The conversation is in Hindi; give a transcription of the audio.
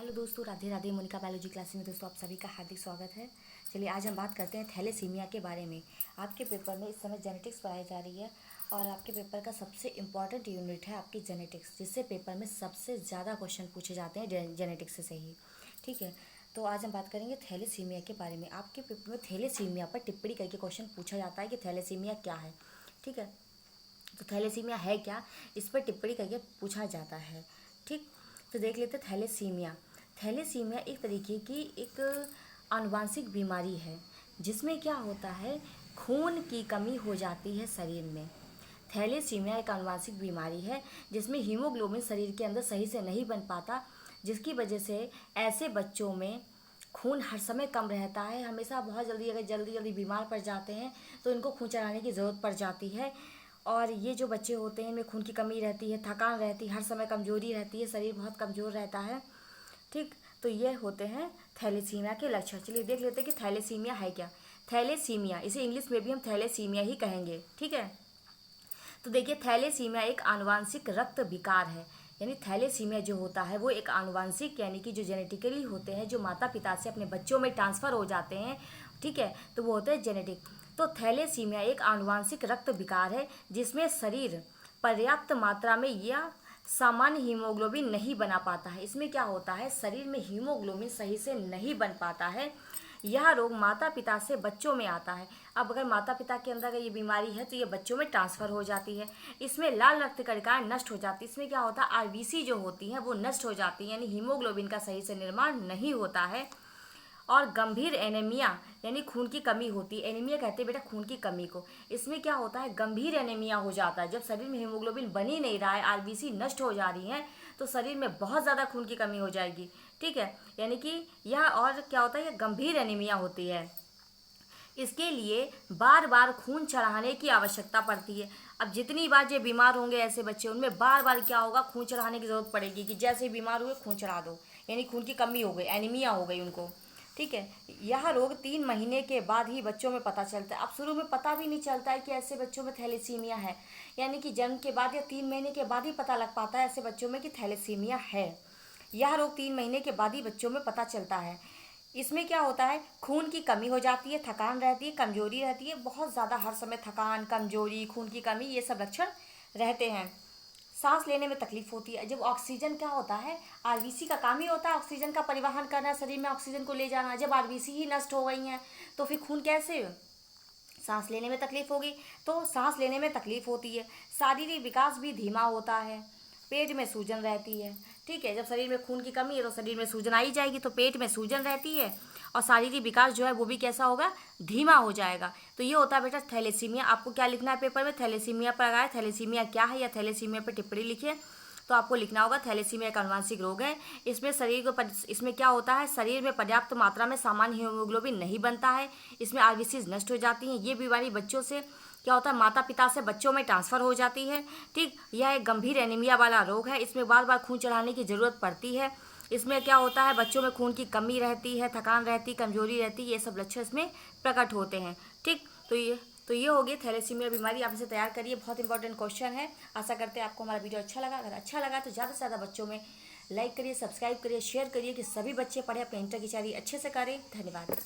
हेलो दोस्तों, राधे राधे। मोनिका बायोलॉजी क्लास में दोस्तों आप सभी का हार्दिक स्वागत है। चलिए आज हम बात करते हैं थैलेसीमिया के बारे में। आपके पेपर में इस समय जेनेटिक्स पढ़ाई जा रही है और आपके पेपर का सबसे इम्पॉर्टेंट यूनिट है आपकी जेनेटिक्स, जिससे पेपर में सबसे ज़्यादा क्वेश्चन पूछे जाते हैं जेनेटिक्स से ही। ठीक है, तो आज हम बात करेंगे थैलेसीमिया के बारे में। आपके पेपर में थैलेसीमिया पर टिप्पणी करके क्वेश्चन पूछा जाता है कि थैलेसीमिया क्या है। ठीक है, तो थैलेसीमिया है क्या, इस पर टिप्पणी करके पूछा जाता है। ठीक, तो देख लेते हैं थैलेसीमिया। थैलेसीमिया एक तरीके की एक आनुवांशिक बीमारी है, जिसमें क्या होता है, खून की कमी हो जाती है शरीर में। थैलेसीमिया एक आनुवांशिक बीमारी है जिसमें हीमोग्लोबिन शरीर के अंदर सही से नहीं बन पाता, जिसकी वजह से ऐसे बच्चों में खून हर समय कम रहता है। हमेशा बहुत जल्दी, अगर जल्दी जल्दी बीमार पड़ जाते हैं तो इनको खून चढ़ाने की ज़रूरत पड़ जाती है। और ये जो बच्चे होते हैं इनमें खून की कमी रहती है, थकान रहती है, हर समय कमजोरी रहती है, शरीर बहुत कमज़ोर रहता है। ठीक, तो ये होते हैं थैलेसीमिया के लक्षण। चलिए देख लेते हैं कि थैलेसीमिया है क्या। थैलेसीमिया, इसे इंग्लिश में भी हम थैलेसीमिया ही कहेंगे। ठीक है, तो देखिए थैलेसीमिया एक आनुवांशिक रक्त विकार है। यानी थैलेसीमिया जो होता है वो एक आनुवांशिक, यानी कि जो जेनेटिकली होते हैं, जो माता पिता से अपने बच्चों में ट्रांसफ़र हो जाते हैं। ठीक है, तो वो होते हैं जेनेटिक। तो थैलेसीमिया एक आनुवांशिक रक्त विकार है जिसमें शरीर पर्याप्त मात्रा में या सामान्य हीमोग्लोबिन नहीं बना पाता है। इसमें क्या होता है, शरीर में हीमोग्लोबिन सही से नहीं बन पाता है। यह रोग माता पिता से बच्चों में आता है। अब अगर माता पिता के अंदर अगर ये बीमारी है तो ये बच्चों में ट्रांसफ़र हो जाती है। इसमें लाल रक्त कणिकाएं नष्ट हो जाती है। इसमें क्या होता है, आरबीसी जो होती हैं वो नष्ट हो जाती हैं, यानी हीमोग्लोबिन का सही से निर्माण नहीं होता है। और गंभीर एनीमिया, यानी खून की कमी होती है। एनीमिया कहते हैं बेटा खून की कमी को। इसमें क्या होता है, गंभीर एनीमिया हो जाता है। जब शरीर में हीमोग्लोबिन बन ही नहीं रहा है, आरबीसी नष्ट हो जा रही हैं, तो शरीर में बहुत ज़्यादा खून की कमी हो जाएगी। ठीक है, यानी कि यह, और क्या होता है, यह गंभीर एनीमिया होती है। इसके लिए बार बार खून चढ़ाने की आवश्यकता पड़ती है। अब जितनी बार ये बीमार होंगे ऐसे बच्चे, उनमें बार बार क्या होगा, खून चढ़ाने की ज़रूरत पड़ेगी कि जैसे ही बीमार हुए खून चढ़ा दो, यानी खून की कमी हो गई, एनीमिया हो गई उनको। ठीक है, यह रोग 3 महीने के बाद ही बच्चों में पता चलता है। अब शुरू में पता भी नहीं चलता है कि ऐसे बच्चों में थैलेसीमिया है, यानी कि जन्म के बाद या 3 महीने के बाद ही पता लग पाता है ऐसे बच्चों में कि थैलेसीमिया है। यह रोग 3 महीने के बाद ही बच्चों में पता चलता है। इसमें क्या होता है, खून की कमी हो जाती है, थकान रहती है, कमजोरी रहती है, बहुत ज़्यादा हर समय थकान, कमजोरी, खून की कमी, ये सब लक्षण रहते हैं। सांस लेने में तकलीफ होती है। जब ऑक्सीजन, क्या होता है, आरबीसी का काम ही होता है ऑक्सीजन का परिवहन करना, शरीर में ऑक्सीजन को ले जाना। जब आरबीसी ही नष्ट हो गई हैं तो फिर खून कैसे, सांस लेने में तकलीफ होगी। तो सांस लेने में तकलीफ होती है। शारीरिक विकास भी धीमा होता है। पेट में सूजन रहती है। ठीक है, जब शरीर में खून की कमी है तो शरीर में सूजन आई जाएगी, तो पेट में सूजन रहती है और शारीरिक विकास जो है वो भी कैसा होगा, धीमा हो जाएगा। तो ये होता है बेटा थैलेसीमिया। आपको क्या लिखना है पेपर में, थैलेसीमिया पर आया, थैलेसीमिया क्या है या थैलेसीमिया पर टिप्पणी लिखिए। तो आपको लिखना होगा थैलेसीमिया एक आनुवंशिक रोग है। इसमें इसमें क्या होता है, शरीर में पर्याप्त मात्रा में सामान्य हीमोग्लोबिन नहीं बनता है। इसमें आरबीसीज नष्ट हो जाती हैं। ये बीमारी बच्चों से क्या होता है, माता पिता से बच्चों में ट्रांसफ़र हो जाती है। ठीक, यह एक गंभीर एनीमिया वाला रोग है। इसमें बार बार खून चढ़ाने की ज़रूरत पड़ती है। इसमें क्या होता है, बच्चों में खून की कमी रहती है, थकान रहती, कमजोरी रहती, ये सब लक्षण इसमें प्रकट होते हैं। ठीक, तो ये हो गई थैलेसीमिया बीमारी। आप इसे तैयार करिए, बहुत इंपॉर्टेंट क्वेश्चन है। आशा करते हैं आपको हमारा वीडियो अच्छा लगा। अगर अच्छा लगा तो ज़्यादा से ज़्यादा बच्चों में लाइक करिए, सब्सक्राइब करिए, शेयर करिए कि सभी बच्चे पढ़े, अपने इंटर की तैयारी अच्छे से करें। धन्यवाद।